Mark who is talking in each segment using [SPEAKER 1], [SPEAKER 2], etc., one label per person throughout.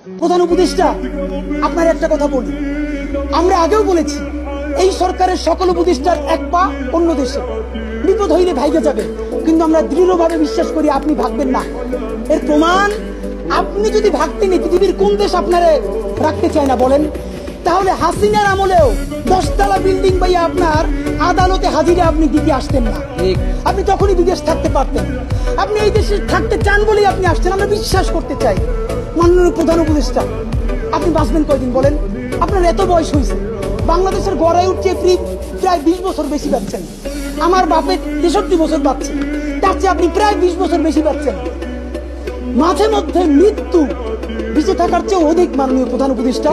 [SPEAKER 1] প্রধান উপদেষ্টা, আপনার একটা কথা বলি, আমরা আগেও বলেছি এই সরকারের সকল উপদেষ্টার এক পা অন্য দেশে, বিপদ হইলে ভাইগে যাবে, কিন্তু আমরা দৃঢ়ভাবে বিশ্বাস করি আপনি ভাগবেন না। এর প্রমাণ, আপনি যদি ভাগতেন পৃথিবীর কোন দেশ আপনারে রাখতে চায় না বলেন? তাহলে হাসিনার আমলেও 10 তলা বিল্ডিং পাইয়া আপনার আদালতে হাজিরা আপনি দিতে আসতেন না, আপনি তখনই বিদেশ থাকতে পারতেন। আপনি এই দেশে থাকতে চান বলেই আপনি আসছেন, আমরা বিশ্বাস করতে চাই। মাননীয় প্রধান উপদেষ্টা, আপনি বাঁচবেন কয়দিন বলেন? আপনার এত বয়স হয়েছে, বাংলাদেশের গড়ায় উঠছে প্রায় 20 বছর বেশি পাচ্ছেন। আমার বাপের 63 বছর পাচ্ছে, তার চেয়ে আপনি প্রায় 20 বছর বেশি পাচ্ছেন। মাঝে মধ্যে মৃত্যু বেঁচে থাকার চেয়ে অধিক। মাননীয় প্রধান উপদেষ্টা,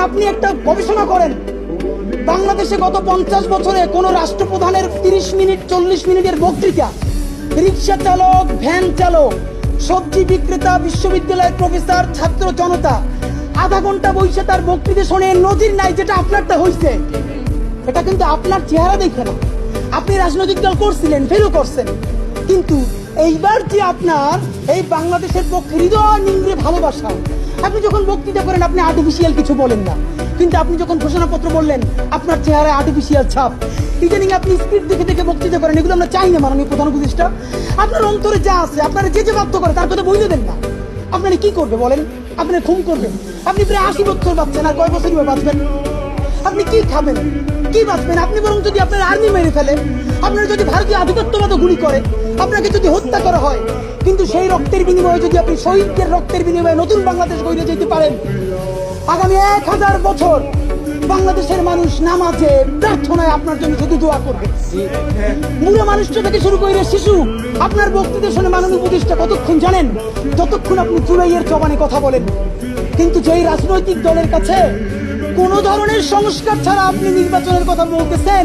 [SPEAKER 1] আপনি একটা গবেষণা করেন, বাংলাদেশে গত 50 বছরে কোন রাষ্ট্রপ্রধানের 30 মিনিট 40 মিনিটের বক্তৃতা, রিক্সা চালক, ভ্যান চালক, সবজি বিক্রেতা, বিশ্ববিদ্যালয়ের প্রফেসর, ছাত্র জনতা আধা ঘন্টা বসে তার বক্তৃতা শুনে নজির নাই, যেটা আপনারটা হয়েছে। এটা কিন্তু আপনার চেহারা দেখে না, আপনি রাজনৈতিক দল করছিলেন, ফেলও করছেন, কিন্তু এইবার যে আপনার এই বাংলাদেশের পক্ষে হৃদয় নিংড়ে ভালোবাসা, আপনি যখন বক্তৃতা করেন আপনি আর্টিফিশিয়াল কিছু বলেন না, কিন্তু আপনি যখন ঘোষণাপত্র বললেন আপনার চেহারায় আর্টিফিশিয়াল ছাপ। ইদানিং আপনি স্ক্রিপ্ট দেখে দেখে বক্তৃতা করেন, এগুলো আমরা চাই না। মাননীয় প্রধান উপদেষ্টা, আপনার অন্তরে যা আছে, আপনারা যে বাধ্য করে তার কথা বইলে দেন না। আপনারা কি করবে বলেন? আপনারা খুন করবেন? আপনি প্রায় 80 বছর বাঁচছেন, আর কয় বছরই বাঁচবেন? আপনি কি খাবেন, কি বাঁচবেন? আপনি বরং যদি আপনার আর্মি মেরে ফেলে, আপনার যদি ভারতীয় আধিপত্যবাদ গুলি করে, আপনাকে যদি হত্যা করা হয়, কিন্তু সেই রক্তের বিনিময়ে যদি আপনি শহীদদের রক্তের বিনিময়ে নতুন বাংলাদেশ গড়ে যেতে পারেন, আগামী 1000 বছর বাংলাদেশের মানুষ নামাজে প্রার্থনায় আপনার জন্য শুধু দোয়া করবে। বুড়ো মানুষটা থেকে শুরু করে শিশু আপনার বক্তৃতা শুনে মাননীয় উপদেষ্টা কতক্ষণ জানেন? যতক্ষণ আপনি জুলাইয়ের জবানে কথা বলেন। কিন্তু যেই রাজনৈতিক দলের কাছে কোন ধরনের সংস্কার ছাড়া আপনি নির্বাচনের কথা বলতেছেন,